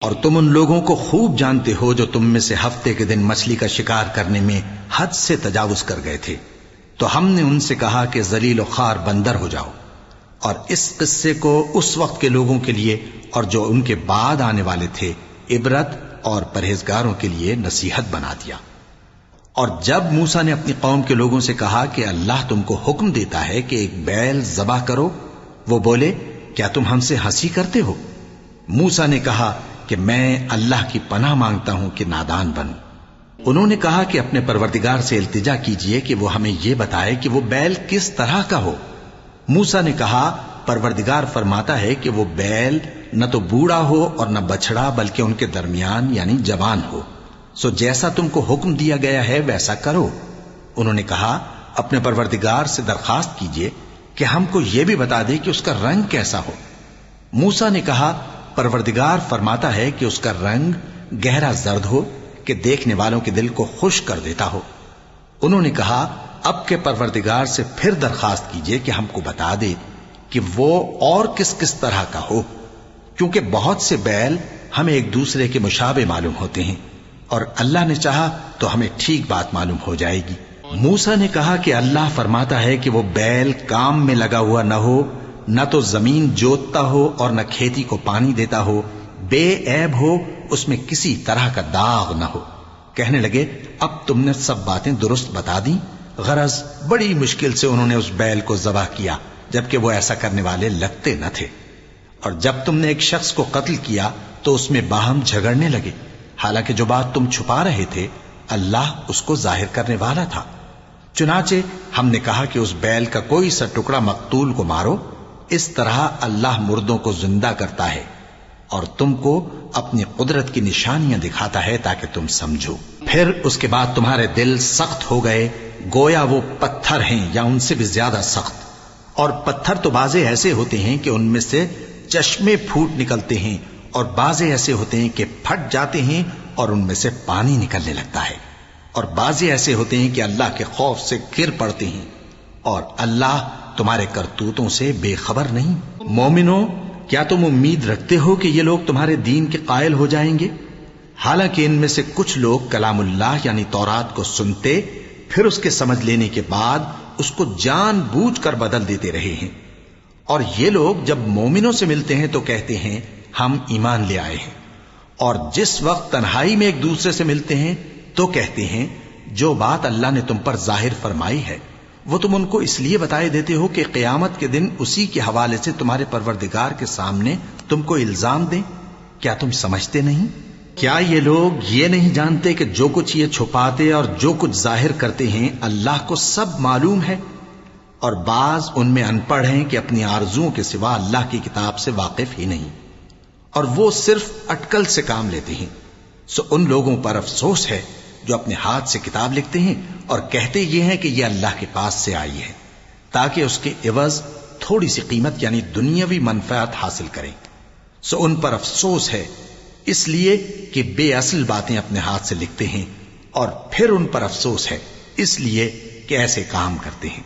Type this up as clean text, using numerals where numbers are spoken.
اور تم ان لوگوں کو خوب جانتے ہو جو تم میں سے ہفتے کے دن مچھلی کا شکار کرنے میں حد سے تجاوز کر گئے تھے، تو ہم نے ان سے کہا کہ ذلیل و خوار بندر ہو جاؤ، اور اس قصے کو اس وقت کے لوگوں کے لیے اور جو ان کے بعد آنے والے تھے عبرت اور پرہیزگاروں کے لیے نصیحت بنا دیا۔ اور جب موسیٰ نے اپنی قوم کے لوگوں سے کہا کہ اللہ تم کو حکم دیتا ہے کہ ایک بیل ذبح کرو، وہ بولے کیا تم ہم سے ہنسی کرتے ہو؟ موسیٰ نے کہا کہ میں اللہ کی پناہ مانگتا ہوں کہ نادان بنوں۔ انہوں نے کہا کہ اپنے پروردگار سے التجا کیجئے کہ وہ ہمیں یہ بتائے کہ وہ بیل کس طرح کا ہو۔ موسیٰ نے کہا پروردگار فرماتا ہے کہ وہ بیل نہ تو بوڑھا ہو اور نہ بچڑا بلکہ ان کے درمیان یعنی جوان ہو، سو جیسا تم کو حکم دیا گیا ہے ویسا کرو۔ انہوں نے کہا اپنے پروردگار سے درخواست کیجئے کہ ہم کو یہ بھی بتا دے کہ اس کا رنگ کیسا ہو۔ موسیٰ نے کہا پروردگار فرماتا ہے کہ اس کا رنگ گہرا زرد ہو کہ دیکھنے والوں کے دل کو خوش کر دیتا ہو۔ انہوں نے کہا اب کے پروردگار سے پھر درخواست کیجئے کہ ہم کو بتا دے کہ وہ اور کس کس طرح کا ہو، کیونکہ بہت سے بیل ہمیں ایک دوسرے کے مشابہ معلوم ہوتے ہیں، اور اللہ نے چاہا تو ہمیں ٹھیک بات معلوم ہو جائے گی۔ موسیٰ نے کہا کہ اللہ فرماتا ہے کہ وہ بیل کام میں لگا ہوا نہ ہو، نہ تو زمین جوتتا ہو اور نہ کھیتی کو پانی دیتا ہو، بے عیب ہو، اس میں کسی طرح کا داغ نہ ہو۔ کہنے لگے اب تم نے سب باتیں درست بتا دیں۔ غرض بڑی مشکل سے انہوں نے اس بیل کو ذبح کیا، جبکہ وہ ایسا کرنے والے لگتے نہ تھے۔ اور جب تم نے ایک شخص کو قتل کیا تو اس میں باہم جھگڑنے لگے، حالانکہ جو بات تم چھپا رہے تھے اللہ اس کو ظاہر کرنے والا تھا۔ چنانچہ ہم نے کہا کہ اس بیل کا کوئی سا ٹکڑا مقتول کو مارو، اس طرح اللہ مردوں کو زندہ کرتا ہے اور تم کو اپنی قدرت کی نشانیاں دکھاتا ہے تاکہ تم سمجھو۔ پھر اس کے بعد تمہارے دل سخت ہو گئے گویا وہ پتھر ہیں یا ان سے بھی زیادہ سخت، اور پتھر تو بعضے ایسے ہوتے ہیں کہ ان میں سے چشمے پھوٹ نکلتے ہیں، اور بعضے ایسے ہوتے ہیں کہ پھٹ جاتے ہیں اور ان میں سے پانی نکلنے لگتا ہے، اور بعضے ایسے ہوتے ہیں کہ اللہ کے خوف سے گر پڑتے ہیں، اور اللہ تمہارے کرتوتوں سے بے خبر نہیں۔ مومنو، کیا تم امید رکھتے ہو کہ یہ لوگ تمہارے دین کے قائل ہو جائیں گے؟ حالانکہ ان میں سے کچھ لوگ کلام اللہ یعنی تورات کو سنتے پھر اس کے سمجھ لینے کے بعد اس کو جان بوجھ کر بدل دیتے رہے ہیں، اور یہ لوگ جب مومنوں سے ملتے ہیں تو کہتے ہیں ہم ایمان لے آئے ہیں، اور جس وقت تنہائی میں ایک دوسرے سے ملتے ہیں تو کہتے ہیں جو بات اللہ نے تم پر ظاہر فرمائی ہے وہ تم ان کو اس لیے بتائے دیتے ہو کہ قیامت کے دن اسی کے حوالے سے تمہارے پروردگار کے سامنے تم کو الزام دیں۔ کیا تم سمجھتے نہیں؟ کیا یہ لوگ یہ نہیں جانتے کہ جو کچھ یہ چھپاتے اور جو کچھ ظاہر کرتے ہیں اللہ کو سب معلوم ہے؟ اور بعض ان میں ان پڑھ ہیں کہ اپنی آرزوؤں کے سوا اللہ کی کتاب سے واقف ہی نہیں، اور وہ صرف اٹکل سے کام لیتے ہیں۔ سو ان لوگوں پر افسوس ہے جو اپنے ہاتھ سے کتاب لکھتے ہیں اور کہتے یہ ہیں کہ یہ اللہ کے پاس سے آئی ہے، تاکہ اس کے عوض تھوڑی سی قیمت یعنی دنیاوی منفعت حاصل کریں۔ سو ان پر افسوس ہے اس لیے کہ بے اصل باتیں اپنے ہاتھ سے لکھتے ہیں، اور پھر ان پر افسوس ہے اس لیے کہ ایسے کام کرتے ہیں۔